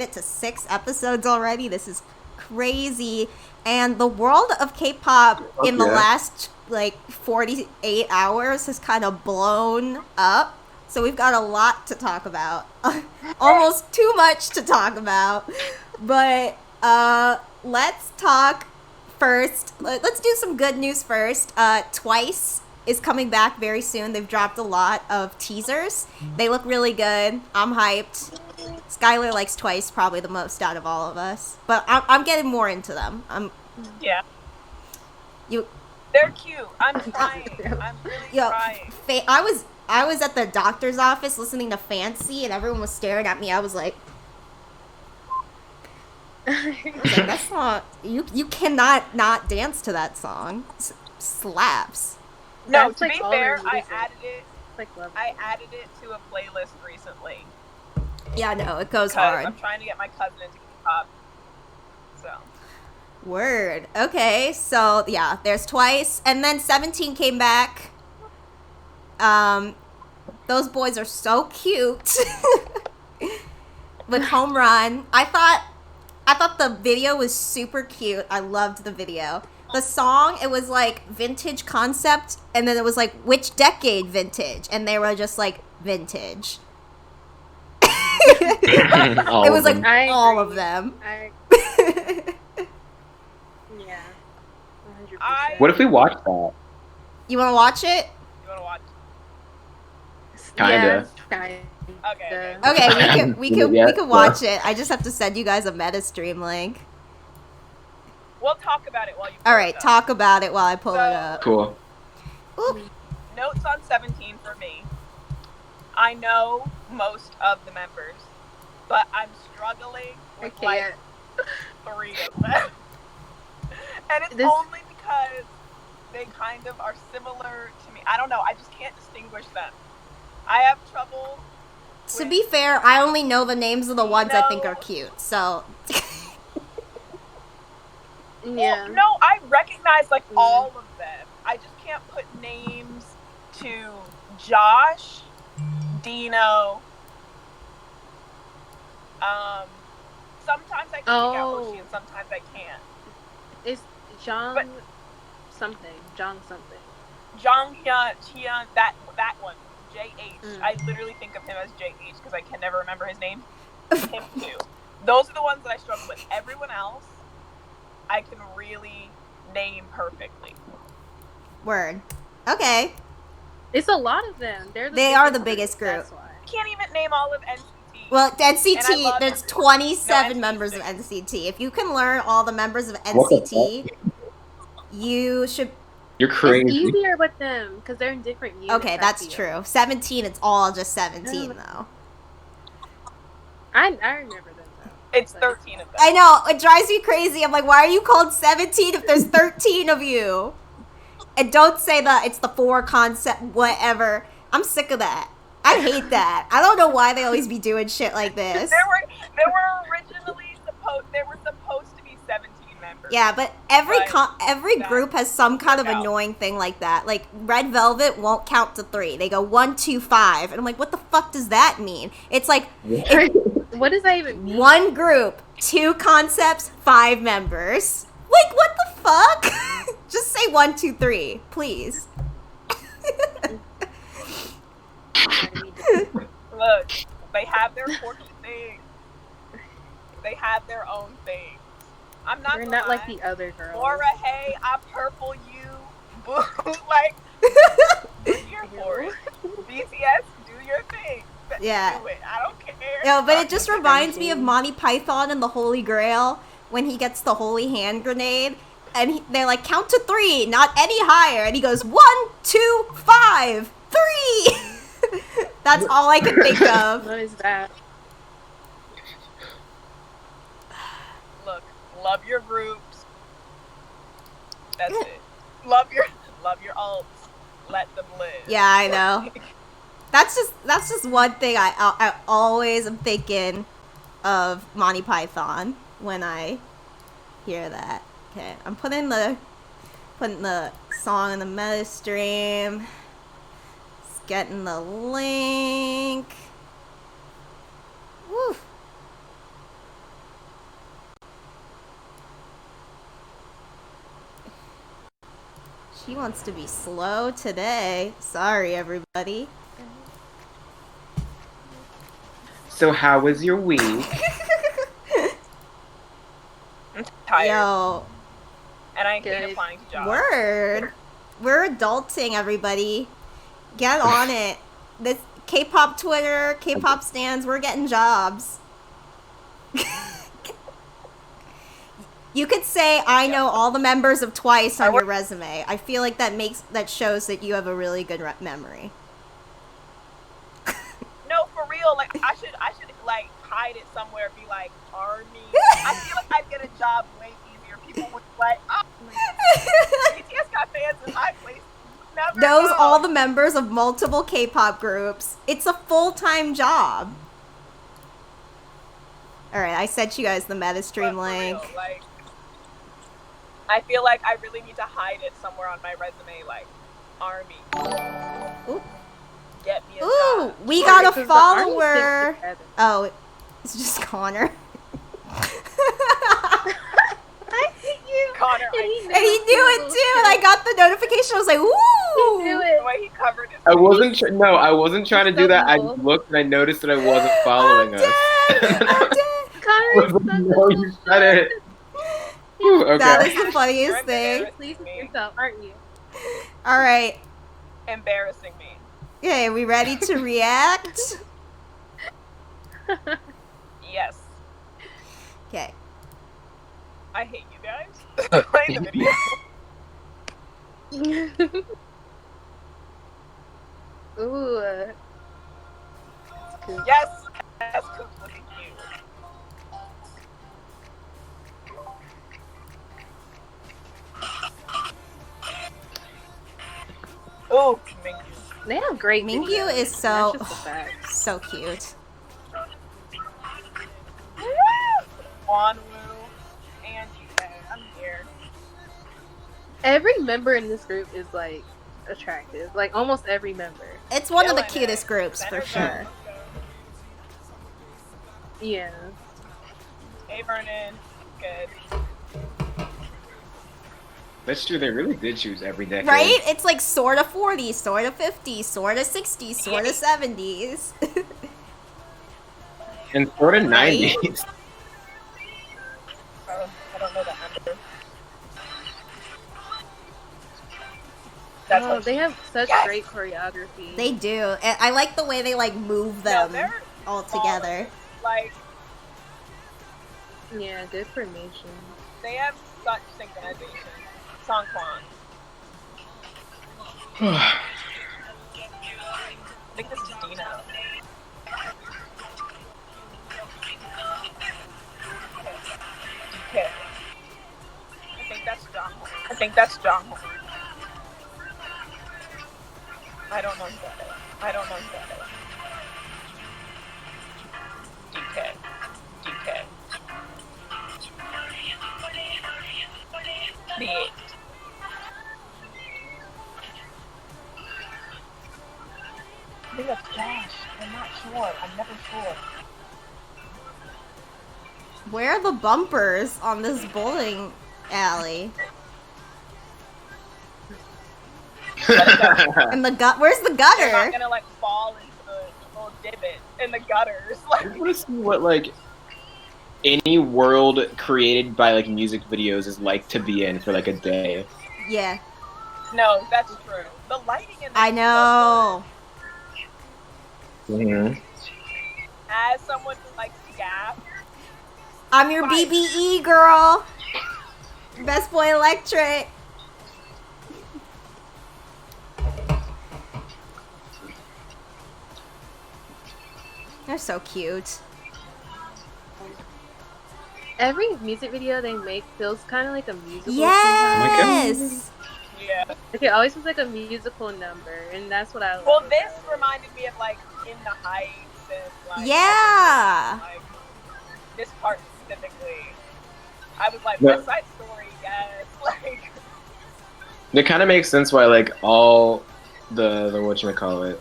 it to 6 episodes already. This is crazy. And the world of K-pop in the last, 48 hours has kind of blown up. So we've got a lot to talk about. Almost too much to talk about. But let's talk first. Let's do some good news first. Twice is coming back very soon. They've dropped a lot of teasers. They look really good. I'm hyped. Skylar likes Twice probably the most out of all of us. But I'm getting more into them. Yeah. You. They're cute. I'm trying. I'm really trying. I was at the doctor's office listening to Fancy, and everyone was staring at me. I was like, that's not, you cannot not dance to that song. Slaps. No, to be fair, I added it to a playlist recently. Yeah, no, it goes hard. I'm trying to get my cousin into Kpop. So. Word. Okay, so yeah, there's Twice, and then 17 came back. Those boys are so cute. With Home Run, I thought the video was super cute. I loved the video. The song, it was like vintage concept, and then it was like which decade vintage, and they were just like vintage. It was like all of them. Yeah. 100%. What if we watch that? You want to watch it? You want to watch? Kinda. Yeah, Okay. We can watch it. I just have to send you guys a meta stream link. We'll talk about it while you. All right, talk about it while I pull it up. Cool. Ooh. Notes on 17 for me. I know most of the members, but I'm struggling with like 3 of them. And it's only because they kind of are similar to me. I don't know. I just can't distinguish them. I have trouble. To be fair, I only know the names of the ones I think are cute. So. Yeah. Well, no, I recognize like all of them. I just can't put names to Josh, Dino. Sometimes I can pick out Hoshi and sometimes I can't. It's Jong something. Jong Hyun, that one. JH. I literally think of him as JH because I can never remember his name. Him too. Those are the ones that I struggle with. Everyone else, I can really name perfectly. Word. Okay. It's a lot of them. They are the biggest group. That's why. I can't even name all of NCT. Well, NCT, there's 27 members of NCT. If you can learn all the members of NCT, you should... You're crazy. It's easier with them because they're in different units. Okay, that's true. 17, it's all just 17, though. I remember them, though. It's 13 of them. I know. It drives me crazy. I'm like, why are you called 17 if there's 13 of you? And don't say that it's the 4 concept, whatever. I'm sick of that. I hate that. I don't know why they always be doing shit like this. There were originally supposed to be 17 members. Yeah, but every group has some kind of annoying thing like that. Like Red Velvet won't count to 3. They go 1, 2, 5, and I'm like, what the fuck does that mean? It's like what does that even mean? 1 group, 2 concepts, 5 members. Like what the fuck? Just say 1, 2, 3, please. Look, they have their quirky things. They have their own things. I'm not. We're not like the other girls. Laura, hey, I purple you. Boo, like, we're here for it. BTS, do your thing. Yeah. Do it. I don't care. No, but it just reminds me of Monty Python and the Holy Grail when he gets the holy hand grenade. And they're like, count to 3, not any higher. And he goes, 1, 2, 5, 3. That's all I can think of. What is that? Look, love your groups. That's it. Love your alts. Let them live. Yeah, I know. That's just one thing I always am thinking of Monty Python when I hear that. Okay, I'm putting the song in the meta stream. Just getting the link. Woo. She wants to be slow today. Sorry, everybody. So how was your week? I'm tired. Yo. And I hate applying to jobs. Word. We're adulting, everybody. Get on it. This K-pop Twitter, K-pop stands, we're getting jobs. You could say I know all the members of Twice on your resume. I feel like that shows that you have a really good memory. No, for real. Like I should like hide it somewhere. Be like Army. I feel like I'd get a job way easier. People would be like, oh, BTS got fans in high places. Never Knows know. all the members of multiple K-pop groups. It's a full-time job. All right, I sent you guys the MetaStream link. Real, like, I feel like I really need to hide it somewhere on my resume, like Army. Ooh. Get me a Ooh, job. we got a follower. Oh, it's just Connor. I hate you. Connor, And he knew it too, and I got the notification. I was like, "Ooh!" He knew the it. way he covered his I wasn't trying to do that. I cool. looked and I noticed that I wasn't following us. I'm dead. Connor, No, you said it. Whew, okay. That is the funniest thing. Please with yourself, aren't you? All right. embarrassing me. Okay, we ready to react? Yes. Okay. I hate you guys. Play the video. Ooh. Yes. That's Coop looking cute. Oh, Mingyu. They have great Mingyu videos. is so That's just a fact. so cute. Wanwu and Yuka. I'm here. Every member in this group is like attractive. Like almost every member. It's one of the Yelena. cutest groups for Better sure. go. Yeah. Hey Vernon. Good. That's true. They really did choose every decade. Right? It's like sort of 40s, sort of 50s, sort of 60s, sort of 70s. And sort of Right? 90s. I don't know that number. That's Oh, what they have such Yes! great choreography. They do. And I like the way they like move them they're all together. like Yeah, good formation. they have such synchronization. Songkwon. I think this is Dina. Okay. I think that's John. I think that's John. I don't know who that is. I don't know who that is. DK. DK. The 8. I think that's Josh. I'm not sure. I'm never sure. Where are the bumpers on this bowling alley? And the where's the They're not gutter? gonna like fall into the little divot in the gutters. I Like, want to see what like any world created by like music videos is like to be in for like a day. Yeah, no, that's true. The lighting in this I is know. Mm-hmm. so good. As someone who likes Gap, I'm your Fine. BBE girl. Best Boy Electric. They're so cute. Every music video they make feels kind of like a musical. Yes. yeah. Like it always feels like a musical number, and that's what I love. Well, about this it. reminded me of like In the Heights and like Yeah. like this part specifically. I was like, Yeah. West Side Story, yes. Like, It kind of makes sense why like all the whatchamacallit.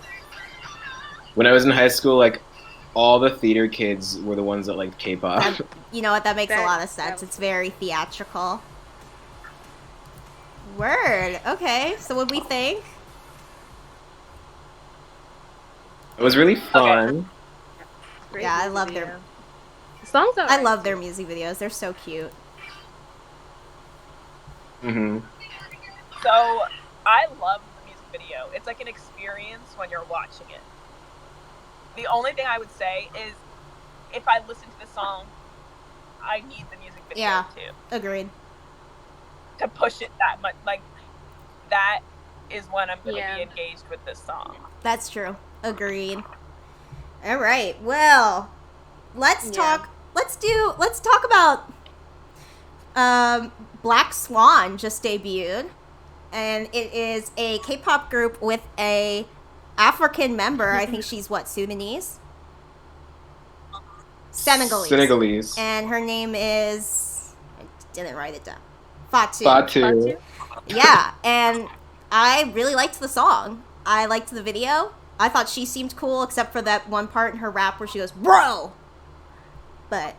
When I was in high school, like all the theater kids were the ones that liked K-pop. You know what? That makes a That- lot of sense. that- It's very theatrical. Word. Okay. So what we think? It was really fun. Great Yeah, I music love video. their. The songs are I love their music videos. They're so cute. Hmm. So I love the music video. It's like an experience when you're watching it. The only thing I would say is if I listen to the song, I need the music video too. Agreed. To push it that much. Like, that is when I'm going to be engaged with this song. That's true. Agreed. All right. Well, let's talk. Let's talk about Black Swan just debuted, and it is a K-pop group with a African member. I think she's what, Sudanese? Senegalese. And her name is, I didn't write it down. Fatu. Yeah, and I really liked the song. I liked the video. I thought she seemed cool, except for that one part in her rap where she goes, "Bro." But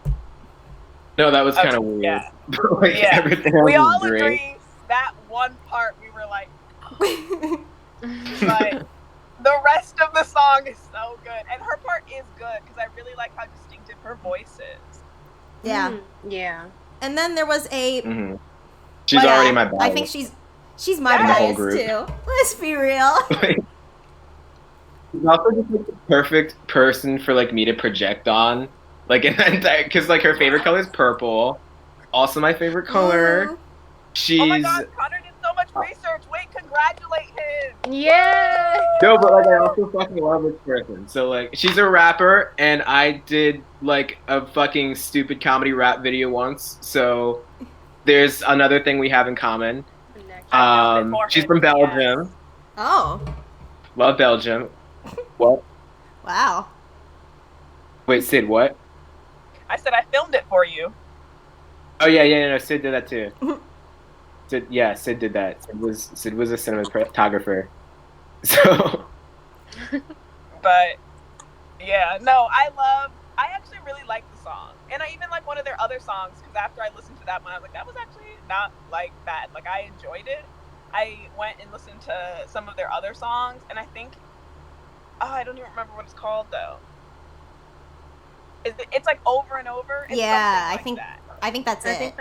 no, that was kind of weird. Yeah. Like, everything else we all was great. agree that one part we were like, but the rest of the song is so good, and her part is good because I really like how distinctive her voice is. Yeah. Yeah. And then there was a. Mm-hmm. She's already my bias. I think she's my bias too. Let's be real. She's also just like the perfect person for like me to project on, like, because like her favorite color is purple. Also, my favorite color. Ooh. She's. Oh my God, Connor did so much research. Wait, congratulate him. Yeah. No, but like I also fucking love this person. So like she's a rapper, and I did like a fucking stupid comedy rap video once. So there's another thing we have in common. She's from Belgium. Yes. Oh. Love Belgium. What? Wow. Wait, Sid, what? I said I filmed it for you. Oh yeah, no, Sid did that too. Sid did that. Sid was a cinematographer. So. But yeah, no, I actually really like the song, and I even like one of their other songs because after I listened to that one, I was like, that was actually not like bad. Like I enjoyed it. I went and listened to some of their other songs, and I think, I don't even remember what it's called though. It's like Over and Over. It's I think that's it. I think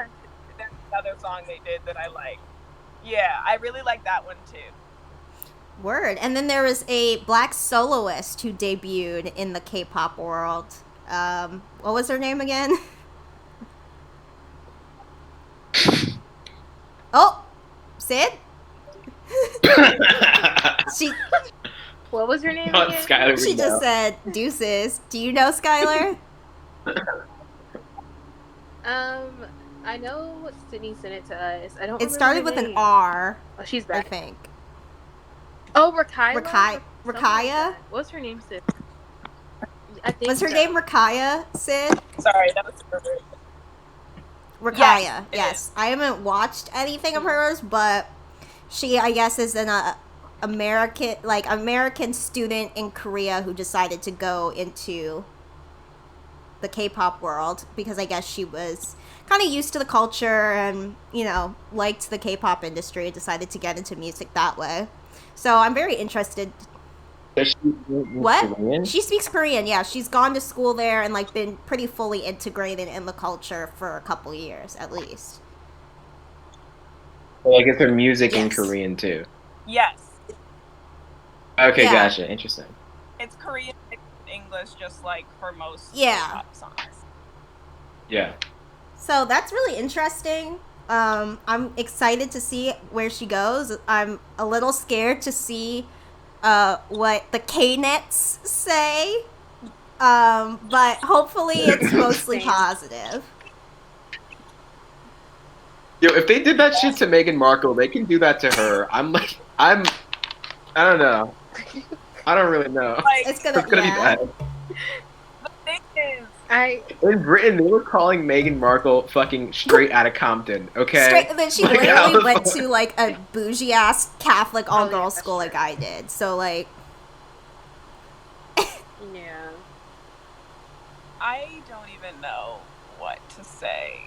that's another song they did that I like. Yeah, I really like that one too. Word. And then there was a black soloist who debuted in the K-pop world. What was her name again? Oh, Sid? What was her name Not again? Skylar, She just said deuces. Do you know Skylar? I know Sydney sent it to us. I don't. It started with an R. Oh, she's back. I think. Oh, Rakaya. Rakaya. What's her name, Sid? I think. Was her name Rakaya, Sid? Sorry, that was perfect. Rakaya. Yes. I haven't watched anything of hers, but she, I guess, is an American student in Korea who decided to go into the K-pop world because I guess she was kind of used to the culture and, liked the K-pop industry and decided to get into music that way. So I'm very interested. What? Korean? She speaks Korean, yeah. She's gone to school there and been pretty fully integrated in the culture for a couple years at least. So I guess her music in Korean too. Yes. Okay, gotcha. Interesting. It's Korean English, just like for most pop songs. Yeah. So that's really interesting. I'm excited to see where she goes. I'm a little scared to see what the K-nets say. But hopefully it's mostly positive. Yo, if they did that shit to Meghan Markle, they can do that to her. I don't know. I don't really know. It's gonna be bad. The thing is, in Britain, they were calling Meghan Markle fucking straight out of Compton, okay? Then she literally went to, a bougie-ass Catholic all-girls school like I did. So, Yeah. I don't even know what to say.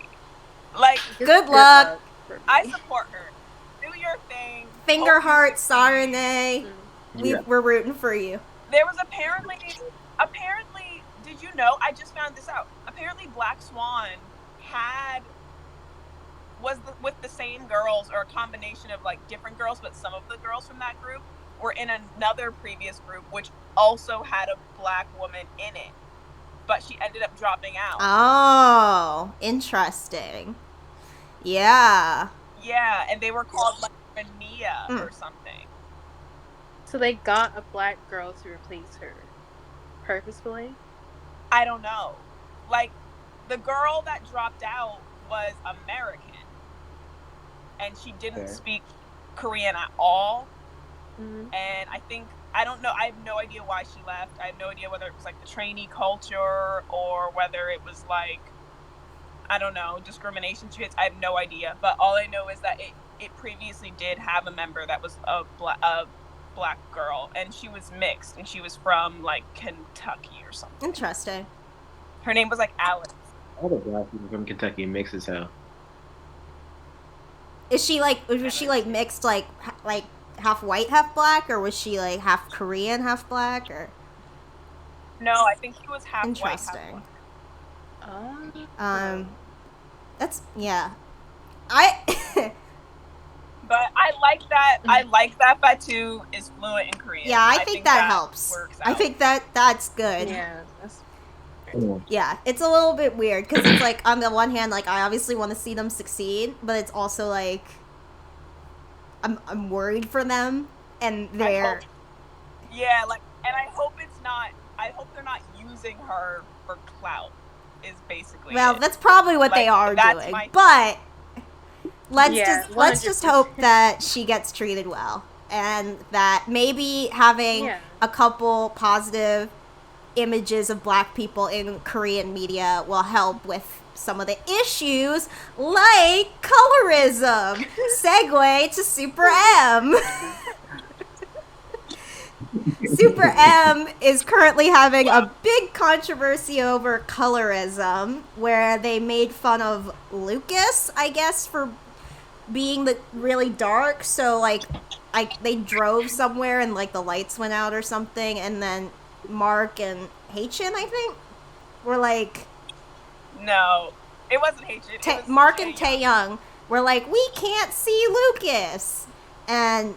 Good luck. I support her. Do your thing. Finger heart, Sarene. We're rooting for you. There was apparently, did you know? I just found this out. Apparently, Black Swan was with the same girls, or a combination of like different girls, but some of the girls from that group were in another previous group, which also had a black woman in it, but she ended up dropping out. Oh, interesting. Yeah. Yeah, and they were called like Mania or something. So they got a black girl to replace her, purposefully? I don't know. Like, the girl that dropped out was American, and she didn't speak Korean at all. Mm-hmm. And I don't know, I have no idea why she left. I have no idea whether it was like the trainee culture or whether it was like, I don't know, discrimination. I have no idea. But all I know is that it previously did have a member that was a black girl, and she was mixed, and she was from like Kentucky or something. Interesting. Her name was like Alex. All the black people from Kentucky mixed as hell. Was she like mixed like half white, half black, or was she like half Korean, half black, or? No, I think she was half Interesting. White, half black. That's But I like that. I like that Batu is fluent in Korean. Yeah, I think that helps. I think that's good. Yeah, yeah, it's a little bit weird because it's like, on the one hand, like, I obviously want to see them succeed, but it's also like I'm worried for them, and they're and I hope they're not using her for clout. Is basically that's probably what they are doing, but let's just hope that she gets treated well, and that maybe having a couple positive images of black people in Korean media will help with some of the issues, like colorism. Segue to Super M. Super M is currently having a big controversy over colorism, where they made fun of Lucas, I guess, for being really dark. So like they drove somewhere and like the lights went out or something, and then Mark and Haechin, I think, were like, no, it wasn't Haechin. Mark and Taeyoung were like, we can't see Lucas, and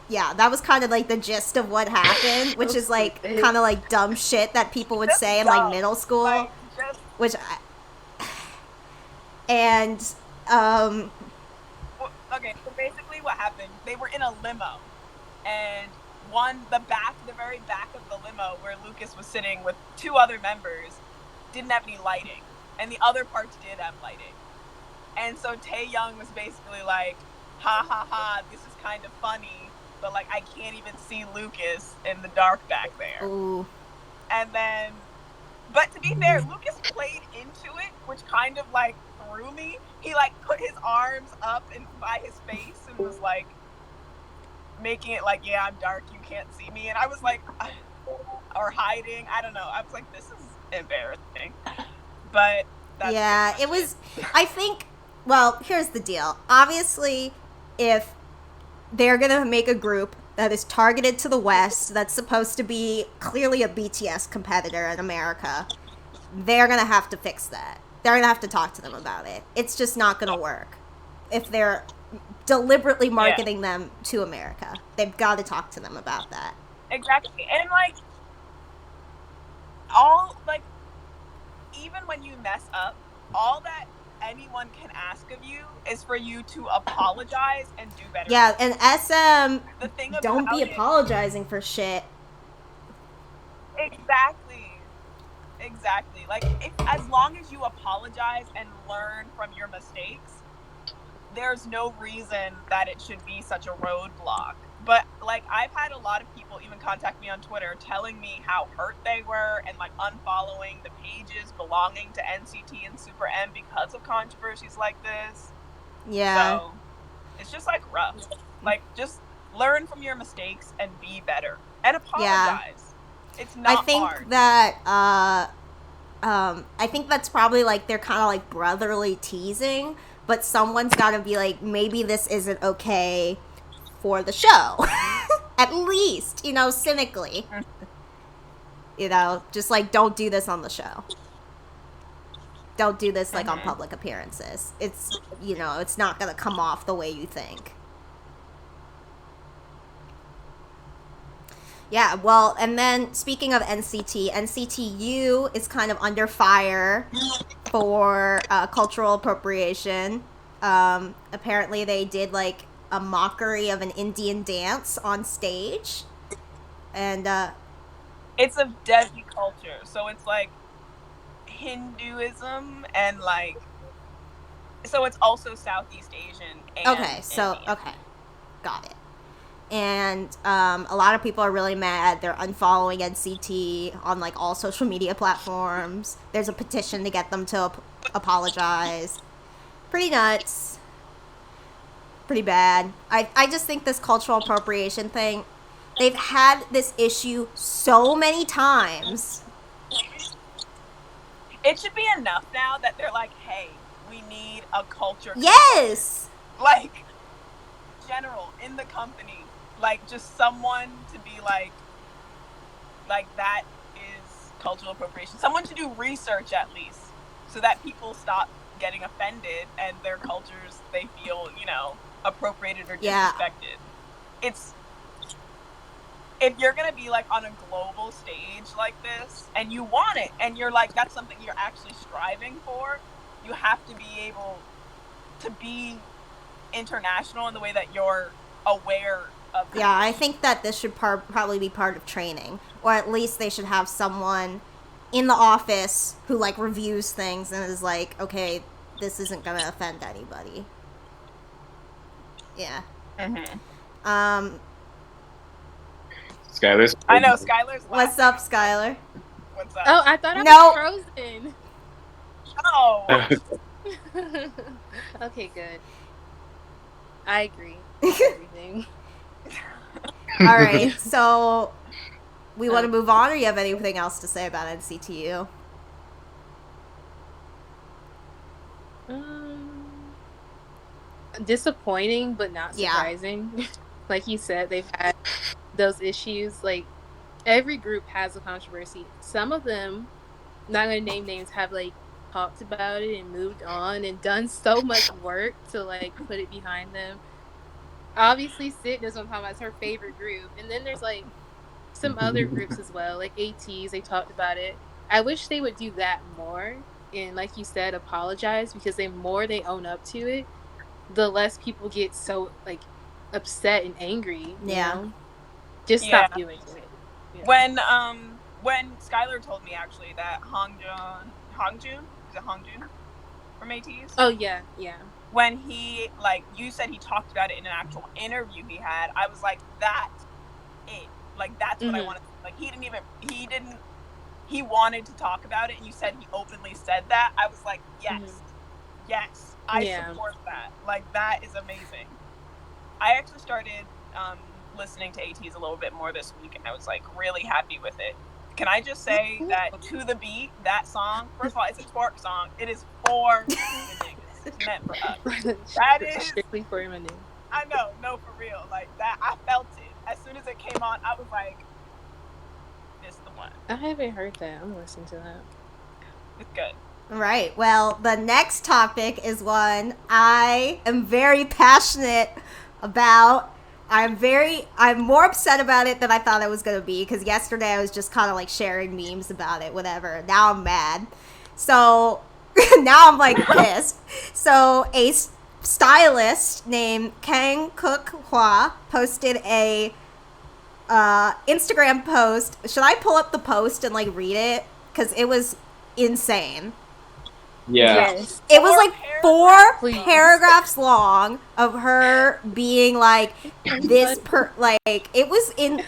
yeah, that was kind of like the gist of what happened, which is like kind of like dumb shit that people would say in like middle school, okay, so basically what happened, they were in a limo, and the very back of the limo where Lucas was sitting with two other members didn't have any lighting, and the other parts did have lighting. And so Taeyoung was basically like, ha ha ha, this is kind of funny, but like I can't even see Lucas in the dark back there. Ooh. And then, but to be fair, Lucas played into it, which kind of like threw me. He like put his arms up and by his face and was like making it like, yeah, I'm dark, you can't see me. And I was like, or hiding, I don't know. I was like, this is embarrassing. But that's it was, I think, well, here's the deal. Obviously, if they're gonna make a group that is targeted to the West, that's supposed to be clearly a BTS competitor in America, they're gonna have to fix that. They're gonna have to talk to them about it. It's just not gonna work if they're deliberately marketing them to America. They've got to talk to them about that. Exactly. And like, all, like, even when you mess up, all that anyone can ask of you is for you to apologize and do better. Yeah, and SM, don't be apologizing for shit. Exactly. Like, as long as you apologize and learn from your mistakes, there's no reason that it should be such a roadblock. But like, I've had a lot of people even contact me on Twitter telling me how hurt they were and like unfollowing the pages belonging to NCT and Super M because of controversies like this. Yeah. So it's just like rough. Like, just learn from your mistakes and be better and apologize. Yeah. It's not I think hard. that I think that's probably like they're kind of like brotherly teasing, but someone's got to be like, maybe this isn't okay for the show. At least, you know, cynically. You know, just like, don't do this on the show. Don't do this like on public appearances. It's, you know, it's not going to come off the way you think. Yeah, well, and then speaking of NCT, NCTU is kind of under fire for cultural appropriation. Apparently they did like a mockery of an Indian dance on stage. And it's of Desi culture, so it's like Hinduism and like, so it's also Southeast Asian and okay, so Indian. Okay, got it. And a lot of people are really mad. They're unfollowing NCT on like all social media platforms. There's a petition to get them to apologize. Pretty nuts. Pretty bad. I just think this cultural appropriation thing, they've had this issue so many times. It should be enough now that they're like, hey, we need a culture. Yes! Like, general, in the company. Like, just someone to be like that is cultural appropriation. Someone to do research at least, so that people stop getting offended and their cultures, they feel, you know, appropriated or disrespected. It's, if you're gonna be like on a global stage like this, and you want it, and you're like, that's something you're actually striving for, you have to be able to be international in the way that you're aware of. Yeah, I think that this should probably be part of training, or at least they should have someone in the office who like reviews things and is like, okay, this isn't gonna offend anybody. Yeah. Skylar's. I know, Skylar's laughing. What's up, Skylar? What's up? Oh, I thought I was frozen. Oh. Okay, good. I agree with everything. All right, so we want to move on, or you have anything else to say about NCTU? Disappointing, but not surprising. Yeah. Like you said, they've had those issues. Like, every group has a controversy. Some of them, not going to name names, have like talked about it and moved on and done so much work to like put it behind them. Obviously, Sid knows what I'm talking about. It's her favorite group. And then there's like some other groups as well, like ATs. They talked about it. I wish they would do that more and, like you said, apologize, because the more they own up to it, the less people get so like upset and angry. You know? Just stop doing it. Yeah. When Skylar told me actually that Hongjoon, is it Hongjoon from ATs? Oh yeah. When he, like, you said he talked about it in an actual interview he had, I was like, that's it. Like, that's what I wanted. Like, he wanted to talk about it, and you said he openly said that. I was like, yes, I support that. Like, that is amazing. I actually started listening to ATs a little bit more this week, and I was, like, really happy with it. Can I just say that To The Beat, that song, first of all, it's a twerk song. It is for the niggas. It's meant for us. That is strictly for my name. I know, no, for real. Like, that, I felt it. As soon as it came on, I was like, this is the one. I haven't heard that. I'm listening to that. It's good. Right. Well, the next topic is one I am very passionate about. I'm more upset about it than I thought I was going to be, because yesterday I was just kind of like sharing memes about it, whatever. Now I'm mad. So now I'm like pissed. So a stylist named Kang Kook Hwa posted a Instagram post. Should I pull up the post and like read it? Because it was insane. Yeah. Yes. It was like 4 paragraphs long of her being like this it was in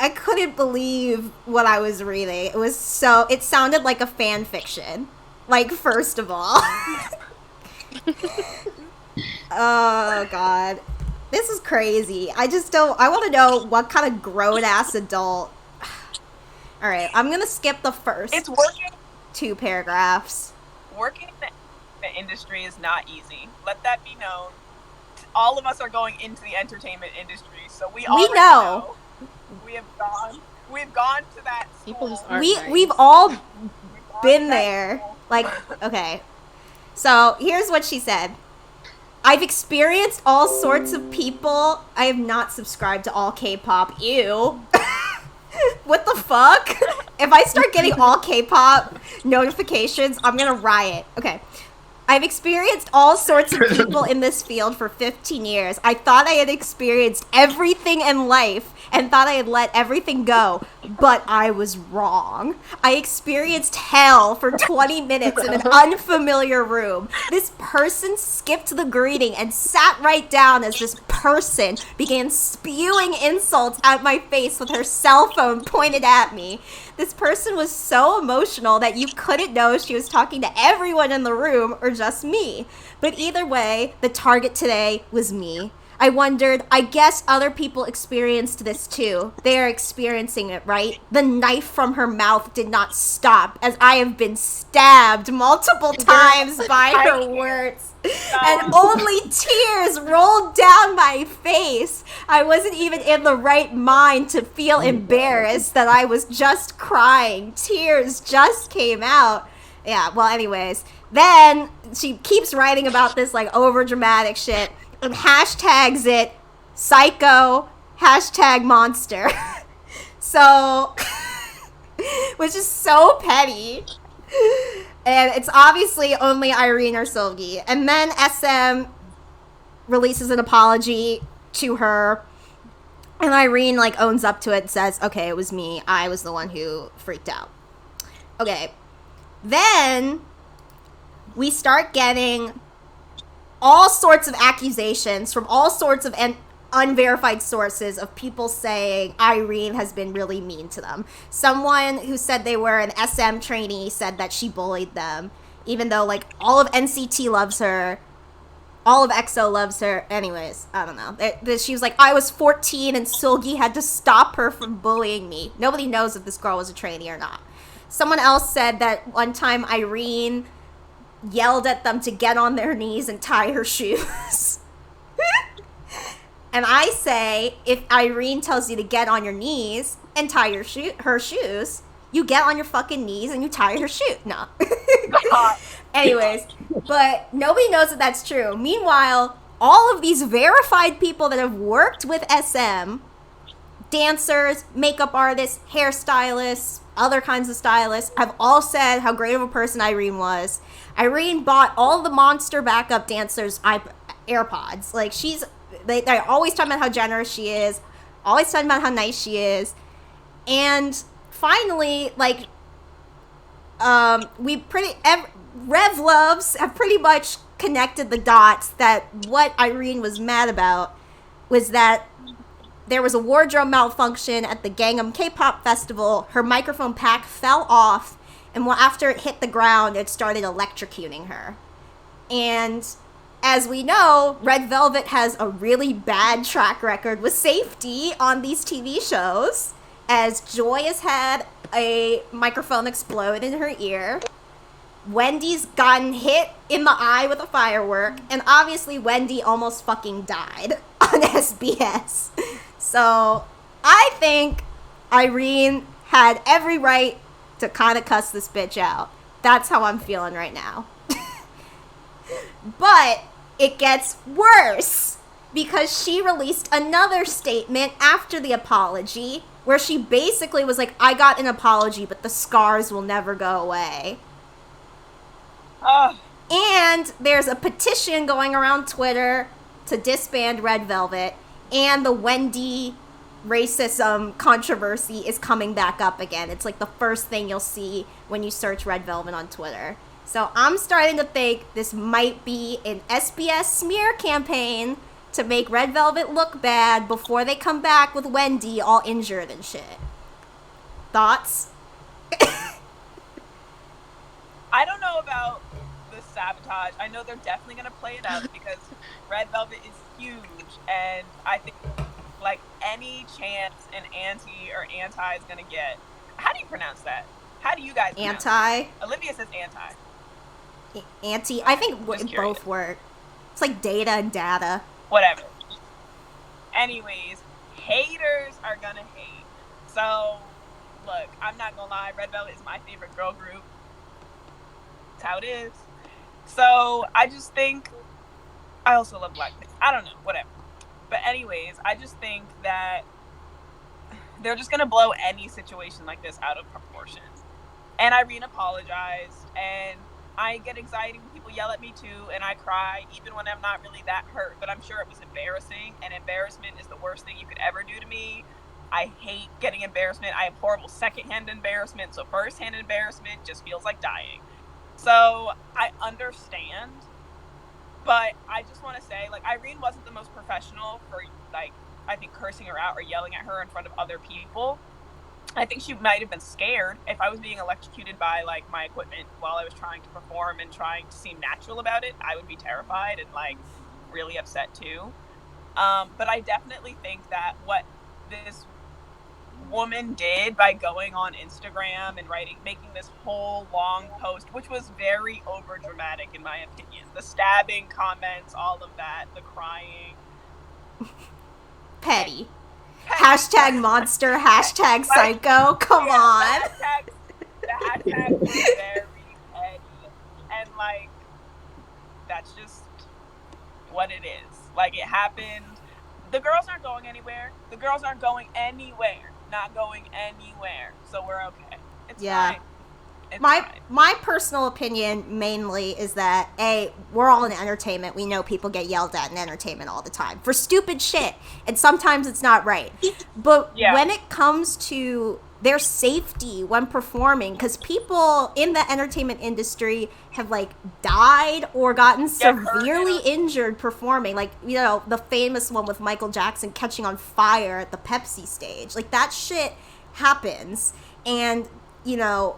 I couldn't believe what I was reading. It sounded like a fan fiction. Like, first of all. Oh god. This is crazy. I want to know what kind of grown ass adult. Alright, I'm gonna skip the first. It's working. 2 paragraphs. Working in the entertainment industry is not easy. Let that be known. All of us are going into the entertainment industry, so we know. We've gone to that school. People just aren't nice. We've all been there. Like, okay. So here's what she said. I've experienced all sorts of people. I have not subscribed to all K-pop. Ew. What the fuck? If I start getting all K-pop notifications, I'm gonna riot. Okay. I've experienced all sorts of people in this field for 15 years. I thought I had experienced everything in life and thought I had let everything go, but I was wrong. I experienced hell for 20 minutes in an unfamiliar room. This person skipped the greeting and sat right down as this person began spewing insults at my face with her cell phone pointed at me. This person was so emotional that you couldn't know if she was talking to everyone in the room or just me. But either way, the target today was me. I wondered, I guess other people experienced this too. They are experiencing it, right? The knife from her mouth did not stop as I have been stabbed multiple times by her words. And only tears rolled down my face. I wasn't even in the right mind to feel embarrassed that I was just crying. Tears just came out. Yeah, well, anyways. Then she keeps writing about this like over dramatic shit and hashtags it psycho #monster. So, which is so petty. And it's obviously only Irene or Seulgi. And then SM releases an apology to her. And Irene like owns up to it and says, okay, it was me. I was the one who freaked out. Okay. Then we start getting all sorts of accusations from all sorts of unverified sources of people saying Irene has been really mean to them. Someone who said they were an SM trainee said that she bullied them, even though like all of NCT loves her, all of EXO loves her. Anyways, I don't know. She was like, I was 14 and Seulgi had to stop her from bullying me. Nobody knows if this girl was a trainee or not. Someone else said that one time Irene yelled at them to get on their knees and tie her shoes. And I say, if Irene tells you to get on your knees and tie her shoes, you get on your fucking knees and you tie her shoe. No. Anyways, but nobody knows that that's true. Meanwhile, all of these verified people that have worked with SM, dancers, makeup artists, hairstylists, other kinds of stylists, have all said how great of a person Irene was. Irene bought all the Monster backup dancers AirPods. Like, they're always talking about how generous she is, always talking about how nice she is. And finally, like, Rev Loves have pretty much connected the dots that what Irene was mad about was that there was a wardrobe malfunction at the Gangnam K-pop festival. Her microphone pack fell off, and after it hit the ground, it started electrocuting her. And as we know, Red Velvet has a really bad track record with safety on these TV shows, as Joy has had a microphone explode in her ear. Wendy's gotten hit in the eye with a firework, and obviously Wendy almost fucking died on SBS. So I think Irene had every right to kind of cuss this bitch out. That's how I'm feeling right now. But it gets worse because she released another statement after the apology where she basically was like, I got an apology, but the scars will never go away. And there's a petition going around Twitter to disband Red Velvet, and the Wendy racism controversy is coming back up again. It's like the first thing you'll see when you search Red Velvet on Twitter. So I'm starting to think this might be an SBS smear campaign to make Red Velvet look bad before they come back with Wendy all injured and shit. Thoughts? I don't know about the sabotage. I know they're definitely going to play it up because Red Velvet is huge, and I think like any chance an anti or anti is going to get. How do you pronounce that? How do you guys pronounce anti? It? Olivia says anti. anti. I think both work. It's like data and data. Whatever. Anyways, haters are gonna hate. So, look, I'm not gonna lie. Red Velvet is my favorite girl group. That's how it is. So, I just think... I also love Blackpink. I don't know. Whatever. But anyways, I just think that they're just gonna blow any situation like this out of proportion. And Irene apologized, and I get anxiety when people yell at me too, and I cry even when I'm not really that hurt, but I'm sure it was embarrassing, and embarrassment is the worst thing you could ever do to me. I hate getting embarrassment. I have horrible secondhand embarrassment, so firsthand embarrassment just feels like dying. So I understand, but I just want to say, like, Irene wasn't the most professional for, like, I think cursing her out or yelling at her in front of other people. I think she might have been scared. If I was being electrocuted by, like, my equipment while I was trying to perform and trying to seem natural about it, I would be terrified and, like, really upset too. But I definitely think that what this woman did by going on Instagram and making this whole long post, which was very over dramatic in my opinion, the stabbing comments, all of that, the crying, petty. Hashtag monster, hashtag psycho. Come on. The hashtag was very petty. And, like, that's just what it is. Like, it happened. The girls aren't going anywhere. The girls aren't going anywhere. Not going anywhere. So we're okay. It's fine. It's fine. My personal opinion mainly is that we're all in entertainment. We know people get yelled at in entertainment all the time for stupid shit, and sometimes it's not right. But when it comes to their safety when performing, because people in the entertainment industry have, like, died or gotten severely injured performing, like, you know, the famous one with Michael Jackson catching on fire at the Pepsi stage. Like, that shit happens, and, you know,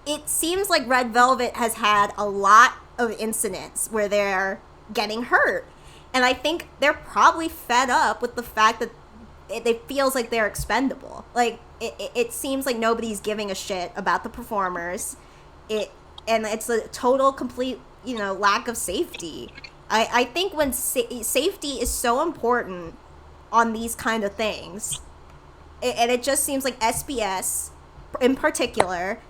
it seems like Red Velvet has had a lot of incidents where they're getting hurt. And I think they're probably fed up with the fact that it feels like they're expendable. Like, it seems like nobody's giving a shit about the performers. And it's a total, complete, you know, lack of safety. I think when safety is so important on these kind of things, and it just seems like SBS, in particular,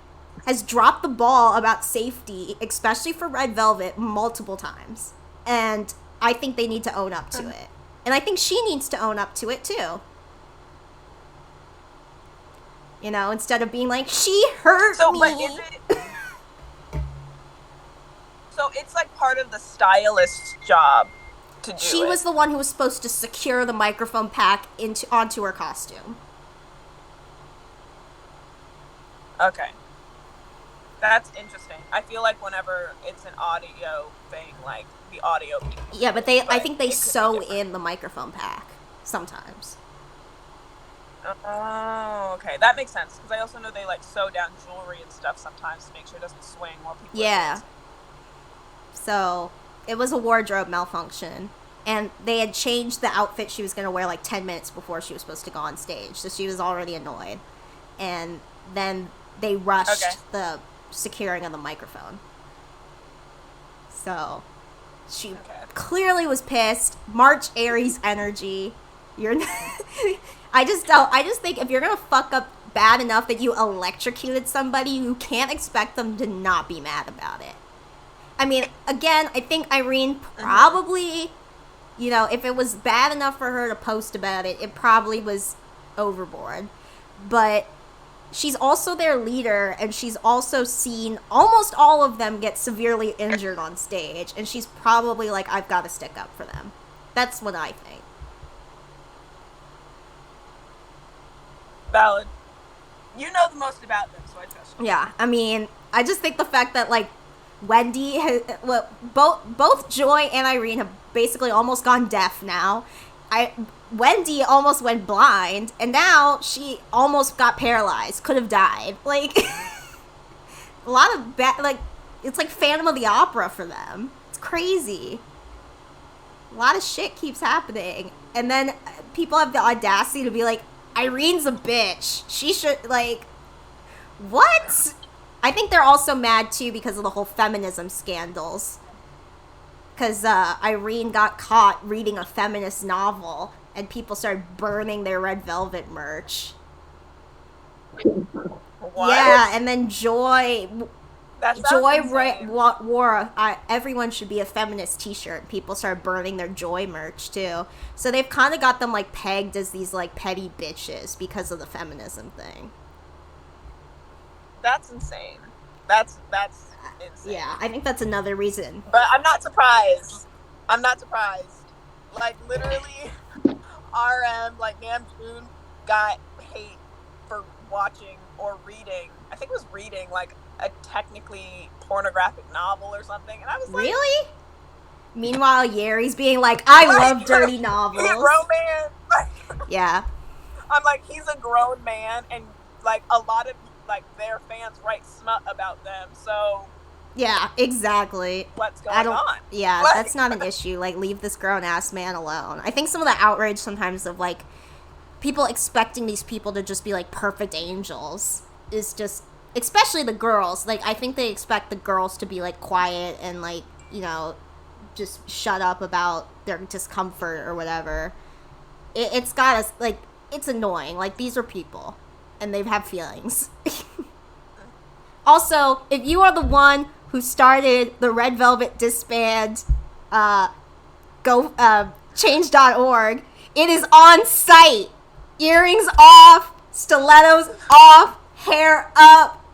has dropped the ball about safety, especially for Red Velvet, multiple times. And I think they need to own up to it. And I think she needs to own up to it, too. You know, instead of being like, she hurt me. But is it... So it's like part of the stylist's job to do She was the one who was supposed to secure the microphone pack onto her costume. Okay. That's interesting. I feel like whenever it's an audio thing, like, the audio people... Yeah, but I think they sew in the microphone pack sometimes. Oh, okay. That makes sense. Because I also know they, like, sew down jewelry and stuff sometimes to make sure it doesn't swing while people are dancing. So, it was a wardrobe malfunction. And they had changed the outfit she was going to wear, like, 10 minutes before she was supposed to go on stage. So she was already annoyed. And then they rushed the securing of the microphone. So, she clearly was pissed. March Aries energy. You're I just think if you're gonna fuck up bad enough that you electrocuted somebody, you can't expect them to not be mad about it. I mean, again, I think Irene probably, you know, if it was bad enough for her to post about it, it probably was overboard. But she's also their leader, and she's also seen almost all of them get severely injured on stage, and she's probably like, I've got to stick up for them. That's what I think. Valid. You know the most about them, so I trust you. Yeah, I mean, I just think the fact that, like, Wendy has, well, both Joy and Irene have basically almost gone deaf now. Wendy almost went blind, and now she almost got paralyzed. Could have died. Like, a lot of it's like Phantom of the Opera for them. It's crazy. A lot of shit keeps happening, and then people have the audacity to be like, Irene's a bitch. She should, like, what? I think they're also mad too because of the whole feminism scandals. Because Irene got caught reading a feminist novel, and people started burning their Red Velvet merch. What? Yeah, and then Joy wore everyone should be a feminist t-shirt. People started burning their Joy merch too. So they've kind of got them like pegged as these like petty bitches because of the feminism thing. That's insane. That's insane. Yeah, I think that's another reason. But I'm not surprised. Like, literally, RM, like, Namjoon got hate for watching or reading, I think it was reading, like, a technically pornographic novel or something. And I was like... Really? Meanwhile, Yeri's being like, I love dirty novels. He's a grown man. Yeah. I'm like, he's a grown man, and, like, a lot of, like, their fans write smut about them, so... Yeah, exactly. What's going on? Yeah, that's not an issue. Like, leave this grown-ass man alone. I think some of the outrage sometimes of, like, people expecting these people to just be, like, perfect angels is just... Especially the girls. Like, I think they expect the girls to be, like, quiet and, like, you know, just shut up about their discomfort or whatever. It's got us, like, it's annoying. Like, these are people. And they have feelings. Also, if you are the one who started the Red Velvet disband, change.org, it is on site. Earrings off, stilettos off, hair up.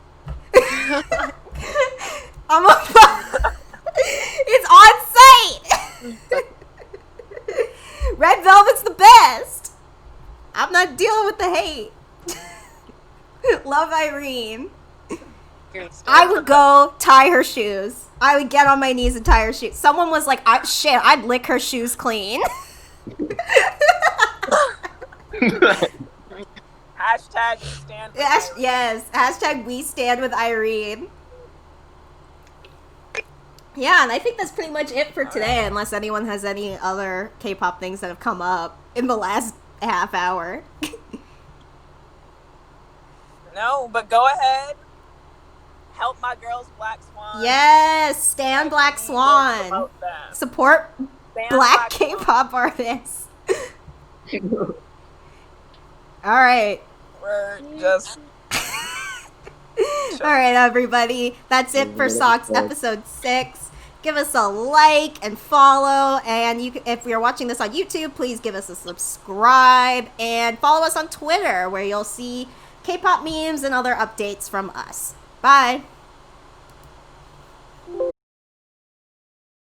It's on site. Red Velvet's the best. I'm not dealing with the hate. Love Irene. I would go tie her shoes. I would get on my knees and tie her shoes. Someone was like, I'd lick her shoes clean. Hashtag we stand with Irene. Yes, hashtag we stand with Irene. Yeah, and I think that's pretty much it for today, unless anyone has any other K-pop things that have come up in the last half hour. No, but go ahead. Help my girls, Black Swan. Yes, stand Black Swan. Support Black K-pop artists. All right. We're just... All right, everybody. That's it for SOCS episode 6. Give us a like and follow. And if you're watching this on YouTube, please give us a subscribe. And follow us on Twitter, where you'll see K-pop memes and other updates from us. Bye.